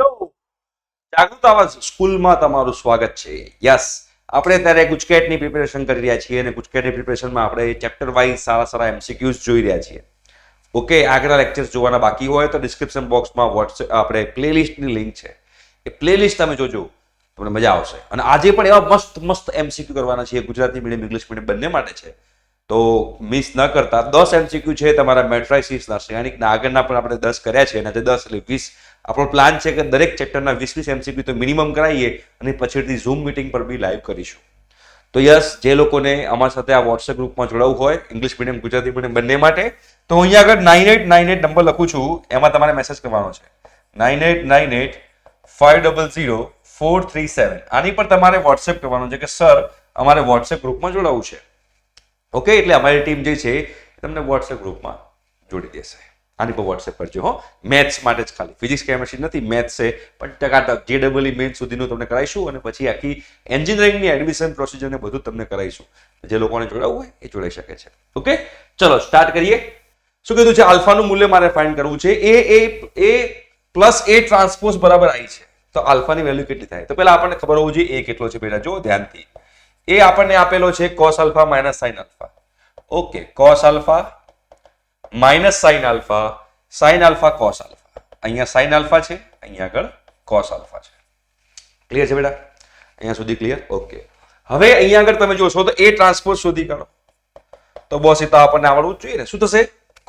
Hello જાગૃત આવાજ સ્કૂલમાં તમારું સ્વાગત છે. યસ, આપણે અત્યારે ગુજકેટની પ્રિપેરેશન કરી રહ્યા છીએ અને ગુજકેટની પ્રિપેરેશનમાં આપણે ચેપ્ટર વાઇઝ સારા સારા એમસીક્યુઝ જોઈ રહ્યા છીએ. ઓકે, આગળના લેક્ચર્સ જોવાના બાકી હોય તો ડિસ્ક્રિપ્શન બોક્સમાં વોટ્સએપ આપણે પ્લેલિસ્ટની લિંક છે, એ પ્લેલિસ્ટ તમે જોજો, તમને મજા આવશે. અને આજે પણ એવા મસ્ત મસ્ત એમસીક્યુ કરવાના છે, ગુજરાતી મીડિયમ ઇંગ્લિશ મીડિયમ બંને માટે છે, તો મિસ ન કરતા. 10 એમસીક્યુ છે તમારા મેટ્રાઇસિસના શ્રેણિકના, આગળના પણ આપણે 10 કર્યા છે અને 10 એટલે 20. આપણો પ્લાન છે કે દરેક ચેપ્ટરના 20 એમસીક્યુ તો મિનિમમ કરાવીએ અને પછીથી ઝૂમ મીટિંગ પર બી લાઈવ કરીશું. તો યસ, જે લોકોને અમારા સાથે આ વોટ્સએપ ગ્રુપમાં જોડાવવું હોય ઇંગ્લિશ મીડિયમ ગુજરાતી મીડિયમ બંને માટે, તો અહીંયા આગળ 9898 નંબર લખું છું, એમાં તમારે મેસેજ કરવાનો છે 9898 500 437. આની પર તમારે વોટ્સએપ કરવાનો છે કે સર અમારે વોટ્સએપ ગ્રુપમાં જોડાવવું છે. ઓકે, એટલે અમારી ટીમ જે છે તમને વોટ્સએપ ગ્રુપમાં જોડી દેશે. આની પર વોટ્સએપ કરજો હો. મેથ્સ માટે જ ખાલી, ફિઝિક્સ કેમેસ્ટ્રી નથી, મેથ્સ છે. પણ ટકાટક JEE મેઇન સુધીનું તમને કરાવીશું અને પછી આખી એન્જિનિયરિંગની એડમિશન પ્રોસિજરને બધું તમને કરાવીશું. જે લોકોને જોડાવવું હોય એ જોડાઈ શકે છે. ઓકે, ચલો સ્ટાર્ટ કરીએ. શું કીધું છે? આલ્ફાનું મૂલ્ય મારે ફાઇન્ડ કરવું છે. એ પ્લસ એ ટ્રાન્સપોઝ બરાબર આઈ છે, તો આલ્ફાની વેલ્યુ કેટલી થાય? તો પહેલા આપણને ખબર હોવું જોઈએ એ કેટલો છે. બેટા જો ધ્યાનથી, એ આપણને આપેલો છે cos alpha minus sin alpha. Okay, cos alpha minus sin alpha, sin alpha cos alpha. અહીંયા sin આલ્ફા છે, અહીંયા આગળ cos આલ્ફા છે. ક્લિયર છે બેટા? અહીંયા સુધી ક્લિયર? ઓકે. હવે અહીંયા આગળ તમે જોશો તો એ ટ્રાન્સપોઝ શોધી કાઢો. તો બોસ એ તો આપણને આવડવું જ જોઈએ ને. શું થશે?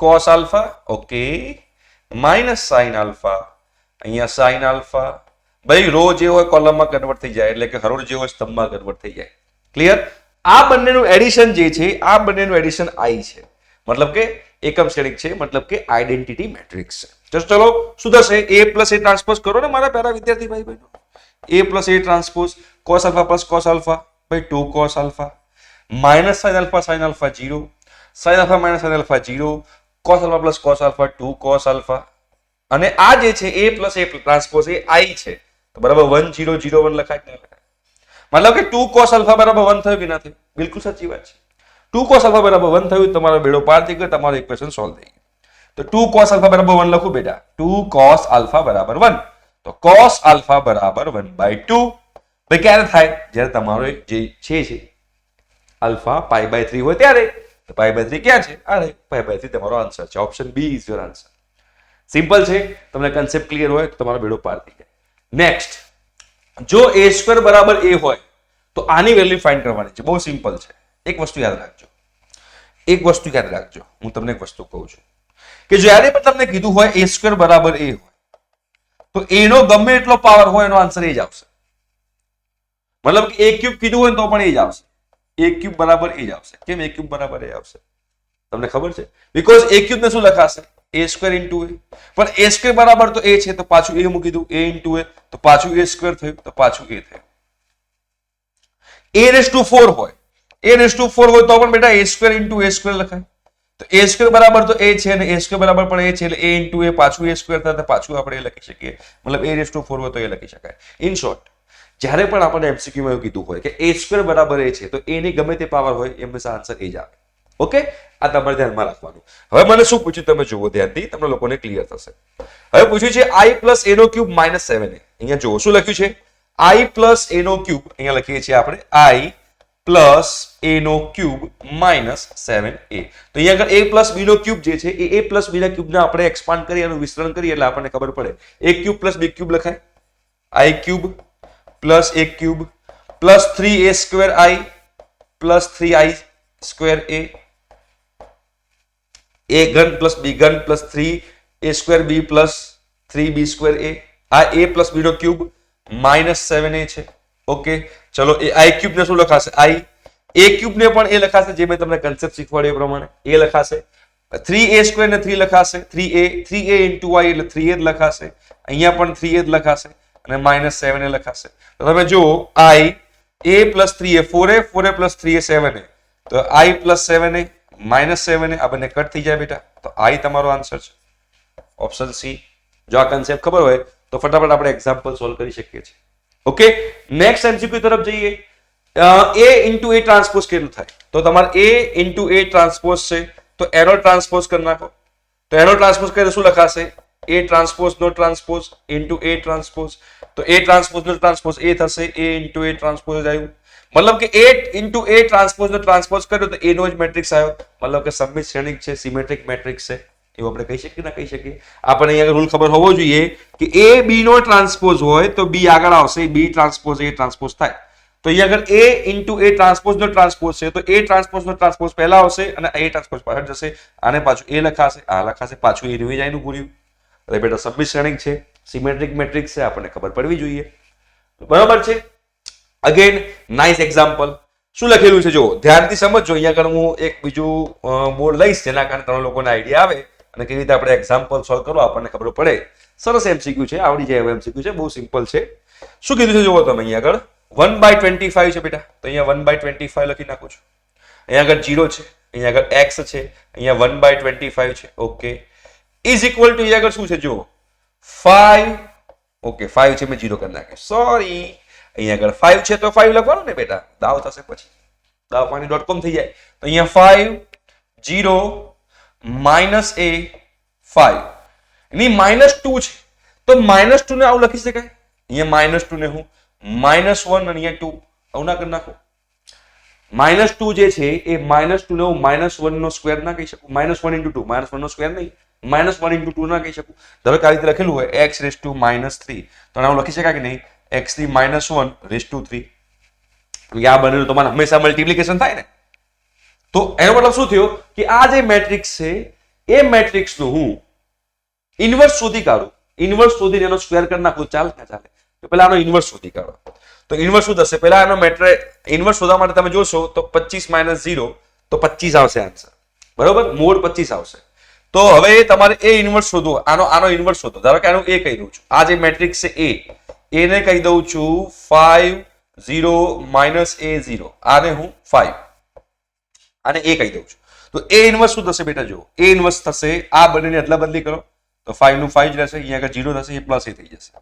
cos alpha, okay, minus sin alpha, અહીંયા sin આલ્ફા. ભાઈ રો જે હોય કોલમમાં કન્વર્ટ થઈ જાય, એટલે કે હરોળ જે હોય સ્તંભમાં કન્વર્ટ થઈ જાય. ક્લિયર? આ બંનેનું એડિશન જે છે, આ બંનેનું એડિશન આઈ છે, મતલબ કે એકમ શ્રેણિક છે, મતલબ કે આઈડેન્ટિટી મેટ્રિક્સ છે. ચલો શું થશે? એ પ્લસ એ ટ્રાન્સપોઝ કરો ને મારા પ્યારા વિદ્યાર્થી ભાઈ બહેનો. A plus A transpose cos alpha plus cos alpha, ભાઈ 2 cos alpha, minus sin alpha 0, sin alpha minus sin alpha 0, cos alpha plus cos alpha 2 cos alpha. અને આ જે છે એ પ્લસ એ ટ્રાન્સપોઝ એ આઈ છે, તો બરાબર 1 0 0 1 લખાય કે ના લખાય? મતલબ કે 2 cos આલ્ફા બરાબર 1 થયું કે ના થયું? બિલકુલ સાચી વાત છે. 2 cos આલ્ફા બરાબર 1 થયું, તમારો બેડો પાર થઈ ગયો, તમારો ઇક્વેશન સોલ્વ થઈ ગયું. તો 2 cos આલ્ફા બરાબર 1 લખું બેટા. 2 cos આલ્ફા બરાબર 1, તો cos આલ્ફા બરાબર 1/2. ભાઈ ક્યારે થાય? જ્યારે તમારો જે છે આલ્ફા π/3 હોય ત્યારે. તો π/3 ક્યાં છે? અરે π/3 તમારો આન્સર છે. Option B is your answer. Simple છે. તમને કન્સેપ્ટ ક્લિયર હોય તો તમારો બેડો પાર થઈ જાય. નેક્સ્ટ, જો a² બરાબર a હોય તો આની વેલ્યુ ફાઇન્ડ કરવાની છે. બહુ સિમ્પલ છે. એક વસ્તુ યાદ રાખજો, હું તમને એક વસ્તુ કહું છું કે જ્યારે પણ તમને કીધું હોય a² બરાબર a હોય, તો એનો ગમે એટલો પાવર હોય એનો આન્સર એ જ આવશે. મતલબ કે a³ કીધું હોય તો પણ એ જ આવશે. a³ બરાબર એ જ આવશે. કેમ a³ બરાબર એ આવશે? તમને ખબર છે? બીકોઝ a³ ને શું લખાશે? a² into a. પણ a² બરાબર તો a છે, તો પાછું a મૂકી દઉં, a into a, તો પાછું a² થયું, તો પાછું a થયું. a⁴ હોય, a⁴ હોય તો પણ બેટા a² into a² લખાય. તો a² બરાબર તો a છે અને a² બરાબર પણ a છે, એટલે a into a પાછું a² થાય, તો પાછું આપણે એ લખી શકીએ. મતલબ a⁴ હોય તો એ લખી શકાય. ઇન શોર્ટ, જ્યારે પણ આપણે એમસીક્યુમાં એવું કીધું હોય કે a² બરાબર a છે, તો a ની ગમે તે પાવર હોય એ હંમેશા આન્સર એ જ આવે. ઓકે, આ તમારે ધ્યાનમાં રાખવાનું. હવે મને શું પૂછ્યું તમે જુઓ ધ્યાનથી, તમને લોકોને ક્લિયર થશે. હવે પૂછ્યું છે i પ્લસ a નો ક્યુબ માઇનસ 7a. અહીંયા જુઓ શું લખ્યું છે? i પ્લસ a નો ક્યુબ, અહીંયા લખીએ છીએ આપણે i પ્લસ a નો ક્યુબ માઇનસ 7a. તો અહીંયા આગળ a પ્લસ b નો ક્યુબ જે છે એ a પ્લસ b ના ક્યુબને આપણે એક્સપાન્ડ કરી એનું વિસ્તરણ કરીએ એટલે આપણને ખબર પડે. a³ પ્લસ b³ લખાય, i³ plus a³ plus 3a² plus 3i² a ઘન પ્લસ b ઘન plus 3a² b plus 3b²a. આ a પ્લસ b નો ક્યુબ માઇનસ 7a છે. ઓકે, ચલો એ i³ ને શું લખાશે? a³ ને પણ એ લખાશે, જે મેં તમને કન્સેપ્ટ શીખવાડ્યો એ પ્રમાણે એ લખાશે. 3a² ને 3 લખાશે, 3a into i એટલે 3a જ લખાશે. અહીંયા પણ 3a જ લખાશે અને માઇનસ 7a લખાશે. તો તમે જુઓ i a plus 3a 4a plus 3a 7a, તો i plus 7a minus 7a, આ બંને કટ થઈ જાય બેટા, તો i તમારો આન્સર છે. Option C. જો આ કન્સેપ્ટ ખબર હોય તો ફટાફટ આપણે એક્ઝામ્પલ સોલ્વ કરી શકીએ છીએ. ઓકે, નેક્સ્ટ એમસીક્યુ તરફ જઈએ. a into a ટ્રાન્સપોઝ કેટલું થાય? તો તમારે a into a ટ્રાન્સપોઝ છે, તો એનો ટ્રાન્સપોઝ કરી નાખો. તો એનો ટ્રાન્સપોઝ કરે શું લખાશે? A ટ્રાન્સપોઝ નો ટ્રાન્સપોઝ ઇન્ટુ A ટ્રાન્સપોઝ, તો A ટ્રાન્સપોઝ નો ટ્રાન્સપોઝ A થશે, A ઇન્ટુ A ટ્રાન્સપોઝ આવ્યું, મતલબ કે A ઇન્ટુ A ટ્રાન્સપોઝ નો ટ્રાન્સપોઝ કર્યો તો A નો જ મેટ્રિક્સ આવ્યો, મતલબ કે સમમિત શ્રેણિક છે, સિમેટ્રિક મેટ્રિક્સ છે, એવું આપણે કહી શકીએ ના કહી શકીએ? આપણને અહીંયા રૂલ ખબર હોવો જોઈએ કે A B નો ટ્રાન્સપોઝ હોય તો B આગળ આવશે, B ટ્રાન્સપોઝ A ટ્રાન્સપોઝ થાય, તો અહીંયા આગળ A ઇન્ટુ A ટ્રાન્સપોઝ નો ટ્રાન્સપોઝ છે તો A ટ્રાન્સપોઝ નો ટ્રાન્સપોઝ પહેલા આવશે અને A ટ્રાન્સપોઝ પાછળ જશે, આને પાછું A લખાશે, આ લખાશે, પાછું એ રિવાઇઝ આઈનું પૂર્યું, એટલે બેટા સમમિત શ્રેણિક છે, સિમેટ્રિક મેટ્રિક્સ છે, આપણને ખબર પડવી જોઈએ, બરાબર છે? Again nice example. શું લખેલું છે જો ધ્યાનથી સમજજો. અહીંયા આગળ હું એક બીજું બોર્ડ લઈશ જેના કારણે તમને લોકોને આઈડિયા આવે અને કેવી રીતે આપણે એક્ઝામ્પલ સોલ્વ કરો આપણને ખબર પડે. સરસ એમસીક્યુ છે, આવડી જાય એવું એમસીક્યુ છે, બહુ સિમ્પલ છે. શું કીધું છે જુઓ તમે અહીંયા આગળ 1/25 છે બેટા, તો અહીંયા 1/25 લખી નાખું છું. અહીંયા આગળ 0 છે, અહીંયા આગળ x છે, અહીંયા 1/25 છે. ઓકે, ઇઝ ઇક્વલ ટુ અહીંયા આગળ શું છે જુઓ 5. ઓકે 5 છે, મેં 0 કરી નાખ્યો, સોરી. અહીંયા આગળ 5 છે તો 5 લખવાનું ને બેટા, દાવ થશે પછી dawapaani.com થઈ જાય. તો અહીંયા 5 0 માઇનસ a 5 ની -2 છે તો -2 ને આવું લખી શકાય. અહીંયા -2 ને હું -1 અને અહીંયા 2 આવું ના કરી નાખો. -2 જે છે એ -2 ને હું -1 નો સ્ક્વેર ના કહી શકું, -1 into 2, -1 નો સ્ક્વેર નહીં, -1 into 2 ના કહી શકું. ધારો કે આવી રીતે લખેલું હોય x raised to -3 તો આવું લખી શકાય કે નહીં, x3 -1 raised to 3. આ બંનેનું તમારે હંમેશા મલ્ટીપ્લિકેશન થાય ને, તો એનો મતલબ શું થયો કે આ જે મેટ્રિક્સ છે એ મેટ્રિક્સ નું હું ઇન્વર્સ શોધી કાઢું, ઇન્વર્સ શોધીને એનો સ્ક્વેર કરી નાખું, ચાલે ના ચાલે? તો પહેલા આનો ઇન્વર્સ શોધી કાઢો. તો ઇન્વર્સ શું થશે, પહેલા આનો ઇન્વર્સ શોધવા માટે તમે જોશો તો 25 - 0 તો 25 આવશે આન્સર, બરોબર? મોડ 25 આવશે. તો હવે તમારે એ ઇન્વર્સ શોધો, આનો ઇન્વર્સ શોધો. ધારો કે આનું એ કહી દઉં છું, આ જે મેટ્રિક્સ છે એ ને કહી દઉં છું 5 0 - a0, આને હું 5 આને એ કહી દઉં છું. તો એ ઇન્વર્સ શું થશે બેટા જુઓ, એ ઇન્વર્સ થશે આ બંનેની અદલા બદલી કરો તો 5 નું 5 જ રહેશે, અહીંયા આગળ 0 થશે, એ પ્લસ એ થઈ જશે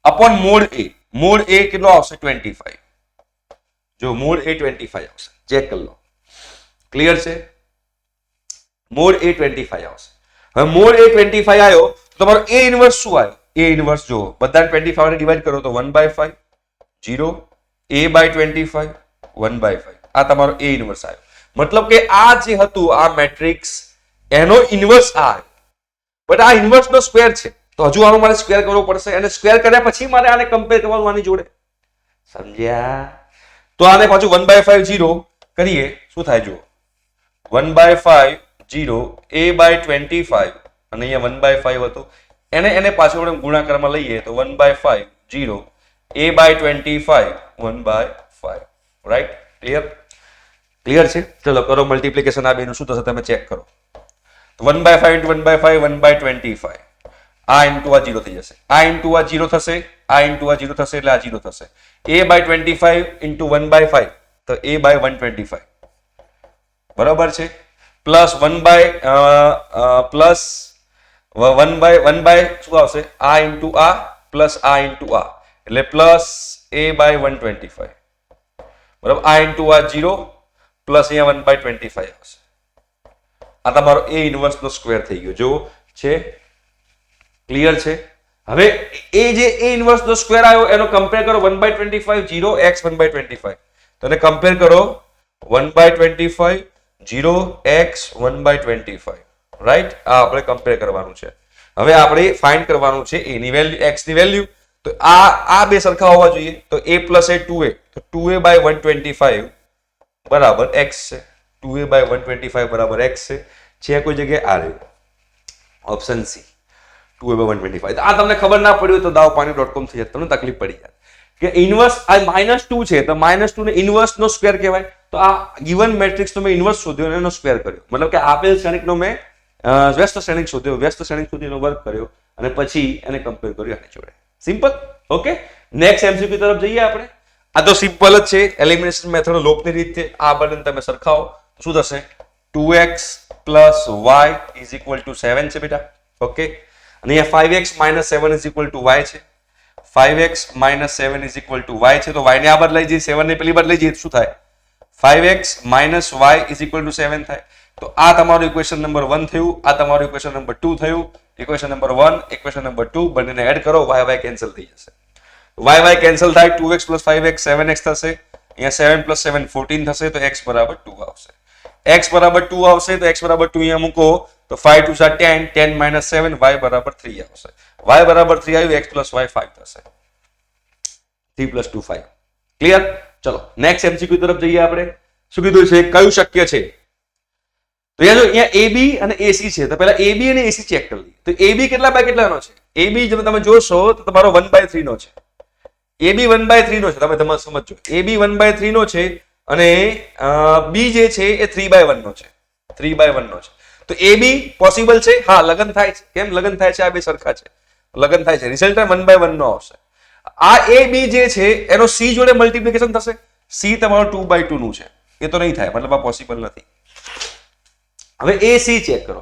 upon mode a. Mode a કેટલો આવશે 25. જો મોડ a 25 આવશે, ચેક કરી લો. ક્લિયર છે? મોડ a 25 આવશે. હવે મોડ a 25 આવ્યો તો તમારો a ઇન્વર્સ શું આવ્યો? a ઇન્વર્સ જો બધાને 25 ને ડિવાઈડ કરો તો 1/5 0 a/25 1/5, આ તમારો a ઇન્વર્સ આવ્યો. મતલબ કે આ જે હતું આ મેટ્રિક્સ એનો ઇન્વર્સ આ આવ્યો, બટ આ ઇન્વર્સ નો સ્ક્વેર છે તો હજુ આનો મારે સ્ક્વેર કરવો પડશે અને સ્ક્વેર કર્યા પછી મારે આને કમ્પેર કરવાનું આની જોડે, સમજ્યા? તો આને પાછું 1/5 0 કરીએ, શું થાય જુઓ 1/5 0 a/25 અને અહીંયા 1/5 હતો, એને પાછું આપણે ગુણાકારમાં લઈએ તો 1/5 0 a/25 1/5, રાઈટ? ક્લિયર છે? ચલો કરો મલ્ટીપ્લિકેશન, આ બેનું શું થશે તમે ચેક કરો. 1/5 into 1/5 1/25, આ ઇન્ટુ આ 0 થઈ જશે, આ ઇન્ટુ આ 0 થશે, આ ઇન્ટુ આ 0 થશે એટલે આ 0 થશે. a/25 into 1/5 તો a/125, બરાબર છે? પ્લસ 1/1 શું આવશે, આ ઇન્ટુ આ પ્લસ આ ઇન્ટુ આ એટલે પ્લસ a/125, બરાબર? આ ઇન્ટુ આ 0 પ્લસ અહીંયા 1/25 આવશે. આ તમારો a ઇન્વર્સ નો સ્ક્વેર થઈ ગયો, જો છે? ક્લિયર છે? હવે એ જે a ઇન્વર્સ નો સ્ક્વેર આવ્યો એનો કમ્પેર કરો 1/25 0 x 1/25, તો એને કમ્પેર કરો 1/25 0 x 1/25, રાઈટ? આ આપણે કમ્પેર કરવાનું છે. હવે આપણે ફાઇન્ડ કરવાનું છે a ની વેલ્યુ, x ની વેલ્યુ. તો આ બે સરખા હોવા જોઈએ, તો a + a 2a, તો 2a/125 બરાબર x છે, 2a/125 બરાબર x છે કોઈ જગ્યાએ આ રહ્યું ઓપ્શન સી 2a/125. આ તમને ખબર ના પડ્યું તો dawapaani.com થી તમને તકલીફ પડી જાય કે ઇન્વર્સ આ -2 છે તો -2 ને ઇન્વર્સ નો સ્ક્વેર કહેવાય. તો આ ગિવન મેટ્રિક્સ નો મેં ઇન્વર્સ શોધ્યો અને એનો સ્ક્વેર કર્યો, મતલબ કે આપેલ શ્રેણિકનો મેં વ્યસ્ત શ્રેણિક શોધ્યો, વ્યસ્ત શ્રેણિક સુધીનો વર્ક કર્યો અને પછી એને કમ્પેર કર્યું આની જોડે. સિમ્પલ. ઓકે, નેક્સ્ટ એમસીક્યુ તરફ જઈએ આપણે. આ તો સિમ્પલ જ છે, એલિમિનેશન મેથડ લોપની રીત છે. આ બંને તમે સરખાવો શું થશે, 2x + y = 7 છે બેટા. ઓકે, અને અહીંયા 5x - 7 = y છે, 5x - 7 = y છે, તો y ને આ બાદ લઈ જઈએ, 7 ને પેલી બાદ લઈ જઈએ શું થાય, 5x - y = 7 થાય. તો આ તમારું ઇક્વેશન નંબર 1 થયું, આ તમારું ઇક્વેશન નંબર 2 થયું. ઇક્વેશન નંબર 1 ઇક્વેશન નંબર 2 બંનેને એડ કરો, y કેન્સલ થઈ જશે. y કેન્સલ થાય, 2x + 5x 7x થશે. અહીંયા 7 + 7 14 થશે, તો x બરાબર 2 આવશે. x બરાબર 2 આવશે તો x બરાબર 2 અહીંયા મૂકો તો 5 2 10, 10 - 7, y બરાબર 3 આવશે. y બરાબર 3 આવ્યું, x + y 5 થશે. 3 + 2 5. ક્લિયર? ચલો નેક્સ્ટ MCQ તરફ જઈએ આપણે. શું કીધું છે? કયું શક્ય છે? તો અહીંયા AB અને AC છે, તો પહેલા AB અને AC ચેક કરી લઈએ. તો AB કેટલા બાય કેટલાનો છે? AB જો તમે જોશો તો તમારો 1/3 નો છે. AB 1/3 નો છે, તમે સમજો. AB 1/3 નો છે અને B જે છે એ 3/1 નો છે. 3/1 નો છે. તો AB પોસિબલ છે? હા, લગન થાય છે. કેમ લગન થાય છે? આ બે સરખા છે, લગન થાય છે. રિઝલ્ટ 1/1 નો આવશે. આ AB જે છે એનો C જોડે મલ્ટીપ્લિકેશન થશે. C તમારો 2/2 નું છે, એ તો નહીં થાય, મતલબ આ પોસિબલ નથી. હવે AC ચેક કરો.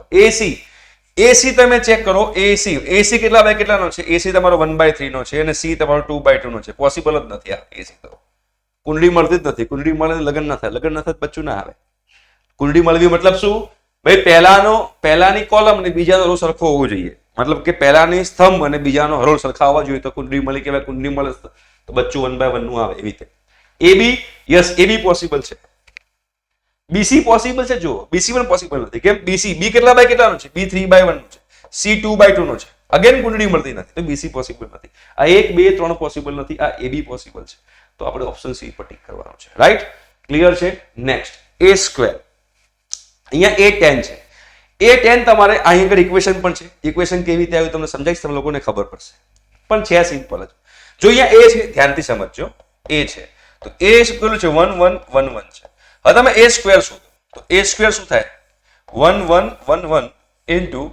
AC તમે ચેક કરો. AC કેટલા બાય કેટલાનો છે? AC તમારો 1/3 નો છે અને C તમારો 2/2 નો છે. પોસિબલ જ નથી આ AC તો. કુંડળી મળતી જ નથી. કુંડળી મળે લગ્ન ના થાય, લગ્ન ના થાય બચ્ચું ના આવે. કુંડળી મળવી મતલબ શું? ભાઈ પહેલાની કોલમ અને બીજાનો હરોળ સરખો હોવો જોઈએ. મતલબ કે પહેલાની સ્તંભ અને બીજાનો હરોળ સરખા હોવા જોઈએ તો કુંડળી મળી કહેવાય. કુંડળી મળે તો બચ્ચું 1/1 નું આવે. એવી રીતે AB, યસ AB પોસિબલ છે. BC પોસિબલ છે. જો BC પણ પોસિબલ નથી. કેમ? B કેટલા બાય કેટલાનો છે? B 3/1 નો છે. C 2/2 નો છે. અગેન કુંડળી મળતી નથી તો BC પોસિબલ નથી. આ 1 2 3 પોસિબલ નથી. આ AB પોસિબલ છે. તો આપણે ઓપ્શન C પર ટીક કરવાનું છે. રાઈટ? ક્લિયર છે? Next A². અહીંયા A10 છે. A10 તમારે અહીં આગળ ઇક્વેશન પણ છે. ઇક્વેશન કેવી રીતે આવ્યું તમને સમજાવીશ, તમે લોકોને ખબર પડશે. પણ છે સિમ્પલ જ. જો અહીંયા A છે, ધ્યાનથી સમજજો. A છે તો A કેટલું છે? 1 1 1 1 છે. હવે તમે A² શોધો તો A² શું થાય? 1 1 1 1 into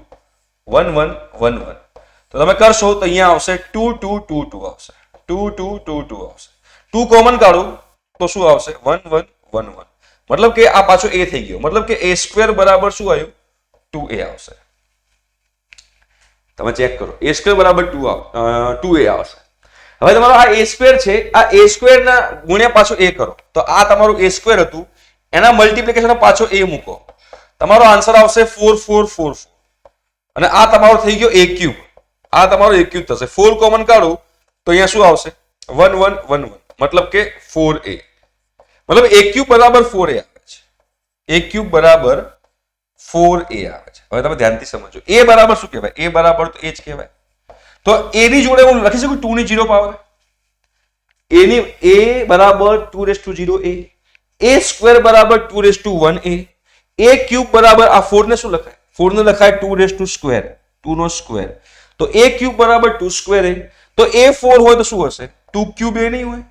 1 1 1 1. તો તમે કરશો તો અહીંયા આવશે 2 2 2 2 આવશે. 2 2 2 2 આવશે. 2 કોમન કાઢું તો શું આવશે? 1 1 1 1. મતલબ કે આ પાછો A થઈ ગયો. મતલબ કે A² બરાબર શું આવ્યું? 2A આવશે. તમે ચેક કરો. A² બરાબર 2A આવશે. હવે તમારો આ A² છે, આ A² ના ગુણ્યા પાછો A કરો તો આ તમારું A² હતું, એના મલ્ટીપ્લિકેશન પાછો A મૂકો, તમારો આન્સર આવશે 4 4 4 4. અને આ તમારો થઈ ગયો A³. આ તમારો A³ થશે. 4 કોમન કાઢું તો અહીંયા શું આવશે? 1 1 1 1. મતલબ કે 4A. મતલબ A³ બરાબર 4A આવે છે. A³ બરાબર 4A આવે છે. હવે તમે ધ્યાનથી સમજો. A બરાબર શું કહેવાય? A બરાબર તો A જ કહેવાય. તો A ની જોડે હું લખી શકું 2 ની 0 પાવર. A બરાબર 2⁴A. A² બરાબર 2⁴1A. A³ બરાબર આ 4 ને શું લખાય? 4 ને લખાય 2⁻², 2 નો સ્ક્વેર. તો A³ બરાબર 2²A. તો A4 હોય તો શું હશે? 2³ A નહીં હોય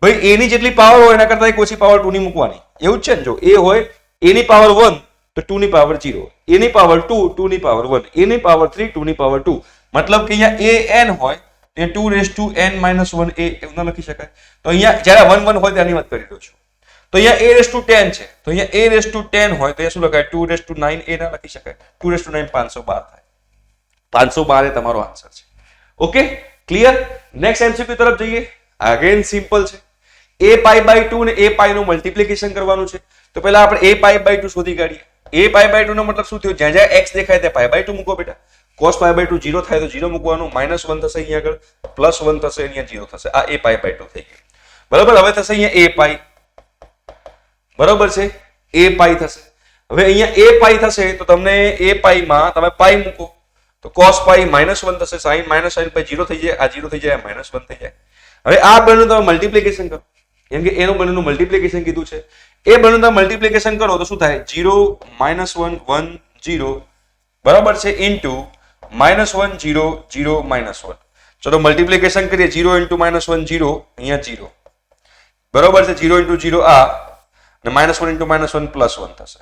ભાઈ. A ની જેટલી પાવર હોય એના કરતા એક ઓછી પાવર 2 ની મૂકવાની. એવું જ છે ને. જો A હોય, A ની પાવર 1 તો 2 ની પાવર 0, A ની પાવર 2 2 ની પાવર 1, A ની પાવર 3 2 ની પાવર 2. મતલબ કે અહીંયા AN હોય તે 2⁻n - 1A એવું ના લખી શકાય. તો અહીંયા જ્યારે 1 1 હોય ત્યાંની વાત કરી રહ્યો છું. તો અહીંયા A10 છે તો અહીંયા A10 હોય તો એ શું લખાય? 2⁹A ના લખી શકાય. 2⁹ 512 થાય. 512 એ તમારો આન્સર છે. Okay, clear? નેક્સ્ટ MCQ તરફ જઈએ. અગેન સિમ્પલ છે. A π/2 ને A π નું મલ્ટીપ્લિકેશન કરવાનું છે. તો પહેલા આપણે A π/2 શોધી કાઢીએ. A π/2 નો મતલબ શું થયો? જ્યાં જ્યાં x દેખાય ત્યાં π/2 મૂકો બેટા. cos π/2 0 થાય તો 0 મૂકવાનું. -1 થશે અહીંયા આગળ, +1 થશે અહીંયા 0 થશે. આ A π/2 થઈ ગયું. બરાબર. હવે થશે અહીંયા A π. બરાબર છે? A π થશે. હવે અહીંયા A π થશે તો તમને A π માં તમે π મૂકો તો cos π -1 થશે, sin π 0 થઈ જાય, આ 0 થઈ જાય, -1 થઈ જાય. હવે આ બંનેનું તમે મલ્ટીપ્લિકેશન કરો. કેમ કે એનું બંનેનું મલ્ટીપ્લિકેશન કીધું છે. એ બંનેનું તમે મલ્ટીપ્લિકેશન કરો તો શું થાય? 0 -1 1 0 બરાબર છે ઇન્ટુ -1 0 0 -1. ચલો મલ્ટીપ્લિકેશન કરીએ. 0 × -1 0 અહીંયા 0 બરાબર છે. 0 × 0 આ અને -1 × -1 +1 થશે.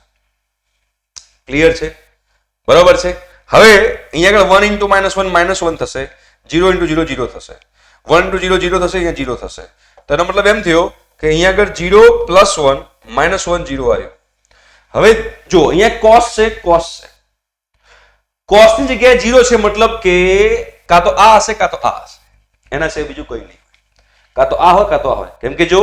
ક્લિયર છે? બરાબર છે. હવે અહીંયા આગળ 1 × -1 થશે. 0 × 0 0 થશે. 1 × 0 0 થશે, અહીંયા 0 થશે. તો એનો મતલબ એમ થયો કે અહીંયા આગળ 0 +1 -1 0 આવ્યો. હવે જો અહીંયા cos છે, cos છે. cos ની જગ્યાએ 0 છે મતલબ કે કાં તો આ હશે કાં તો આ હશે. એના સિવાય બીજું કોઈ નહીં. કાં તો આ હોય કાં તો આ હોય. કેમ કે જો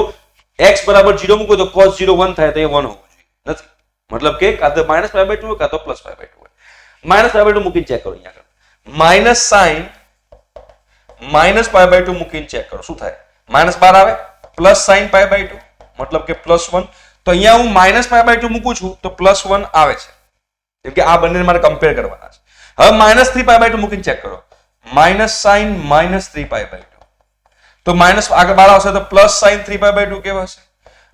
x બરાબર 0 મૂકો તો cos 0 1 થાય તો એ 1 હોવું જોઈએ. નથી. મતલબ કે કાં તો -π/2 હોય કાં તો +π/2 હોય. -π/2 મૂકીને ચેક કરો. અહીંયા આગળ માઇનસ સાઇન -π/2 મૂકીને ચેક કરો શું થાય. -12 આવે, પ્લસ સાઇન π/2 મતલબ કે +1. તો અહીંયા હું -π/2 મૂકું છું તો +1 આવે છે, કેમ કે આ બંને મારે કમ્પેર કરવાના છે. હવે -3π/2 મૂકીને ચેક કરો. માઇનસ સાઇન -3π/2 તો માઇનસ આગળ બાર આવશે તો પ્લસ સાઇન 3π/2 કેવા હશે.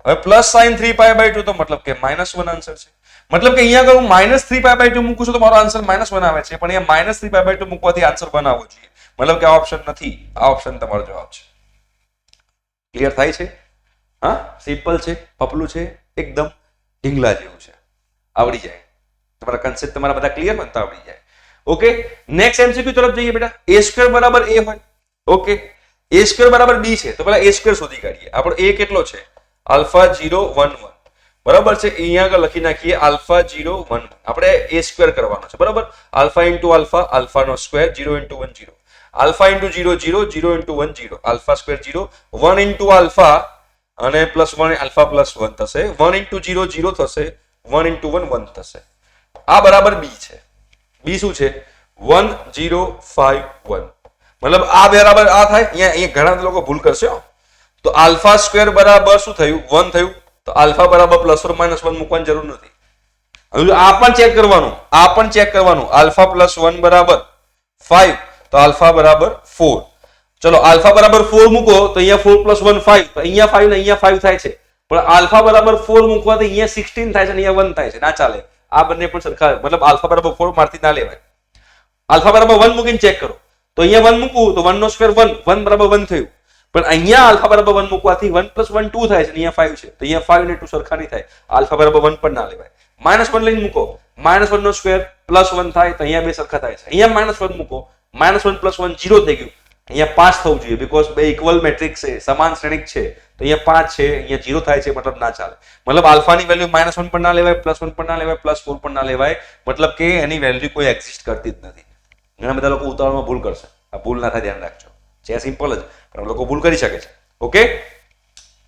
હવે પ્લસ સાઇન 3π/2 તો મતલબ કે -1 આન્સર છે. મતલબ કે અહીંયા આગળ હું -3π/2 મૂકું છું તો મારો આન્સર -1 આવે છે, પણ અહીંયા -3π/2 મૂકવાથી આન્સર બનાવવો જોઈએ. મતલબ કે આ ઓપ્શન નથી, આ ઓપ્શન તમારો જવાબ છે. ક્લિયર થાય છે? હા, સિમ્પલ છે, પપલું છે, એકદમ ઢીંગલા જેવું છે, આવડી જાય. તમારા કન્સેપ્ટ તમારા બધા ક્લિયર બનતા આવડી જાય. ઓકે, નેક્સ્ટ એમસીક્યુ તરફ જઈએ બેટા. a² બરાબર a હોય. ઓકે, a² બરાબર b છે તો પહેલા a² શોધી કાઢીએ. આપણો a કેટલો છે? આલ્ફા 0 1 1 બરાબર છે. અહીંયા આગળ લખી નાખીએ આલ્ફા 0 1 1. આપણે a² કરવાનો છે બરાબર. આલ્ફા ઇન્ટુ આલ્ફા, આલ્ફાનો square, 0 into 1 0, alpha into 0 0, 0 into 1 0, alpha square 0, 1 into alpha અને +1 આલ્ફા +1 થશે, 1 ઇન્ટુ 0 0 થશે, 1 ઇન્ટુ 1 1 થશે. આ બરાબર b છે. b શું છે? 1 0 5 1. મતલબ આ બરાબર આ થાય. અહીંયા ઘણા લોકો ભૂલ કરશે. તો આલ્ફા સ્ક્વેર બરાબર શું થયું? 1 થયું. તો આલ્ફા બરાબર +or-1 મૂકવાની જરૂર નથી. હવે આ પણ ચેક કરવાનું, આ પણ ચેક કરવાનું. આલ્ફા +1 બરાબર 5 તો આલ્ફા બરાબર 4. ચલો આલ્ફા બરાબર 4 મૂકો તો અહીંયા 4 + 1 5, તો અહીંયા 5 ને અહીંયા 5 થાય છે. પણ આલ્ફા બરાબર 4 મૂકવાથી અહીંયા 16 થાય છે અને અહીંયા 1 થાય છે. ના ચાલે. આ બંને પણ સરખા, મતલબ આલ્ફા બરાબર 4 મારથી ના લેવાય. આલ્ફા બરાબર 1 મૂકીને ચેક કરો તો અહીંયા 1 મૂકું તો 1 નો સ્ક્વેર 1, 1 બરાબર 1 થયું. પણ અહીંયા આલ્ફા બરાબર 1 મૂકવાથી 1 + 1 2 થાય છે, અહીંયા 5 છે. તો અહીંયા 5 ને 2 સરખા નહીં થાય. આલ્ફા બરાબર 1 પણ ના લેવાય. -1 લઈને મૂકો, -1 નો સ્ક્વેર +1 થાય તો અહીંયા બે સરખા થાય છે. અહીંયા -1 મૂકો, -1 + 1 0 થઈ ગયું. અહીંયા 5 થવું જોઈએ, બીકોઝ બે ઇક્વલ મેટ્રિક્સ છે, સમાન શ્રેણિક છે. તો અહીંયા 5 છે, અહીંયા 0 થાય છે, મતલબ ના ચાલે. મતલબ આલ્ફાની વેલ્યુ -1 પણ ના લેવાય, +1 પણ ના લેવાય, +4 પણ ના લેવાય. મતલબ કે એની વેલ્યુ કોઈ એક્ઝિસ્ટ કરતી જ નથી. ઘણા બધા લોકો ઉતાવળમાં ભૂલ કરશે. આ ભૂલ ના થાય, ધ્યાન રાખજો. છે સિમ્પલ જ, પણ લોકો ભૂલ કરી શકે છે. Okay,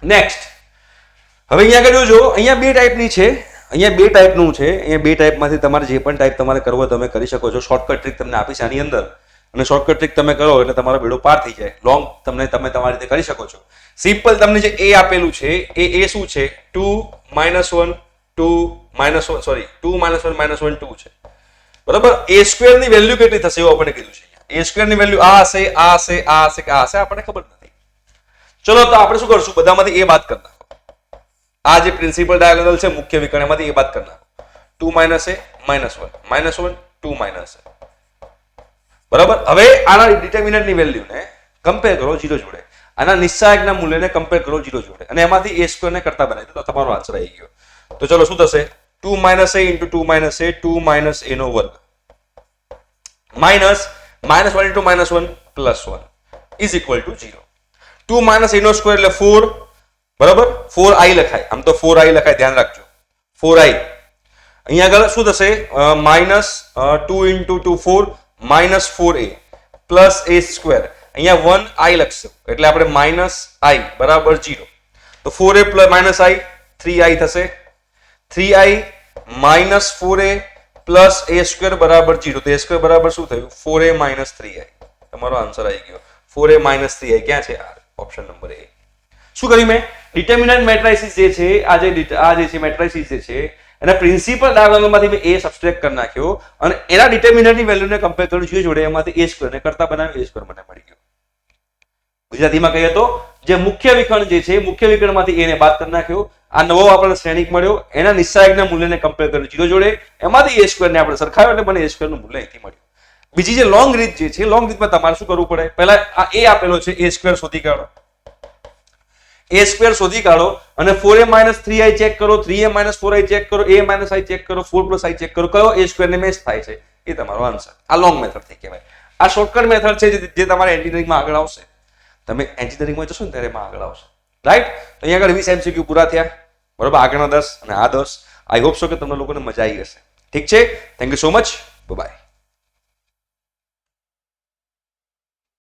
next. હવે અહીંયા આગળ જોજો, અહીંયા બે ટાઈપની છે. અહીંયા બે ટાઈપનું છે. અહીંયા બે ટાઈપમાંથી તમારે જે પણ ટાઈપ તમારે કરવો તમે કરી શકો છો. શોર્ટકટ ટ્રીક તમને આપીશ આની અંદર, અને શોર્ટકટ ટ્રીક તમે કરો એટલે તમારો બેડો પાર થઈ જાય. લોંગ તમે તમારી રીતે કરી શકો છો. સિમ્પલ તમને જે a આપેલું છે એ શું છે? 2 -1 2 -1 સોરી 2 -1 -1 2 છે બરાબર. a² ની વેલ્યુ કેટલી થશે એવું આપણે કીધું છે. a² ની વેલ્યુ આ હશે, આ હશે, આ હશે, આ હશે, આપણને ખબર નથી. ચલો તો આપણે શું કરશું? બધામાંથી a બાદ કરી નાખો. આ જે પ્રિન્સિપલ ડાયગોનલ છે મુખ્ય વિકર્ણ, એમાંથી a બાદ કરી નાખો. 2 - a -1 -1 2 - બરાબર. હવે આના ડિટર્મિનન્ટ ની વેલ્યુ ને કમ્પેર કરો 0 જોડે. આના નિશ્ચાયકના મૂલ્યને કમ્પેર કરો 0 જોડે, અને એમાંથી a² ને કરતા બનાવી દો તો તમારો આન્સર આવી ગયો. તો ચલો શું થશે? 2 - a * 2 - a 2 - a નો વર્ગ minus -1 * -1 +1 is equal to 0. 2 - a નો સ્ક્વેર એટલે 4 બરાબર. 4i લખાય, આમ તો 4i લખાય, ધ્યાન રાખજો. 4i અહીંયા આગળ શું થશે? -2 * 2 4 -4a + a². અહીંયા 1i લખશું એટલે આપણે -i બરાબર 0. તો 4a - i 3i થશે. 3i - 4a + a² બરાબર 0. તો a² બરાબર શું થયું? 4a - 3i. તમારો આન્સર આવી ગયો. 4a - 3i ક્યાં છે? Option number A. શું કર્યું મેં? ડિટર્મિનન્ટ મેટ્રિસિસ જે છે, આ જે છે મેટ્રિસિસ જે છે એના પ્રિન્સિપલ ડાયગોનલમાંથી મેં a સબસ્ટ્રેક્ટ કરી નાખ્યો અને એના ડિટર્મિનન્ટની વેલ્યુને કમ્પેર કર્યું છે જોડે, એમાંથી a² ને કરતા બનાવ્યો, a² મને મળી ગયો. ગુજરાતીમાં કહીએ તો જે મુખ્ય વિકર્ણ જે છે, મુખ્ય વિકર્ણમાંથી a ને બાદ કરી નાખ્યો. આ નવો આપણને શ્રેણિક મળ્યો, એના નિશ્ચાયકના મૂલ્યને કમ્પેર કર્યું 0 જોડે, એમાંથી a² ને આપણે સરખાવ્યો એટલે મને a² નું મૂલ્ય અહીંથી મળ્યું. બીજી જે લોંગ રીત જે છે, લોંગ રીતમાં તમારે શું કરવું પડે? પહેલા આ a આપેલો છે, a² શોધી કાઢો. a² શોધી કાઢો અને 4a - 3i ચેક કરો, 3a - 4i ચેક કરો, a - i ચેક કરો, 4 + i ચેક કરો, કયો a² ને મેચ થાય છે એ તમારો આન્સર. આ લોંગ મેથડ થઈ કહેવાય. આ શોર્ટકટ મેથડ છે જે તમારે એન્જિનિયરિંગમાં આગળ આવશે. તમે એન્જિનિયરિંગમાં જશો ને ત્યારે એમાં આગળ આવશે. રાઈટ? તો અહીંયા આગળ 20 MCQ પૂરા થયા બરોબર. આગળના 10 અને આ 10. આઈ હોપ સો કે તમને લોકોને મજા આવી હશે. ઠીક છે? Thank you so much. By.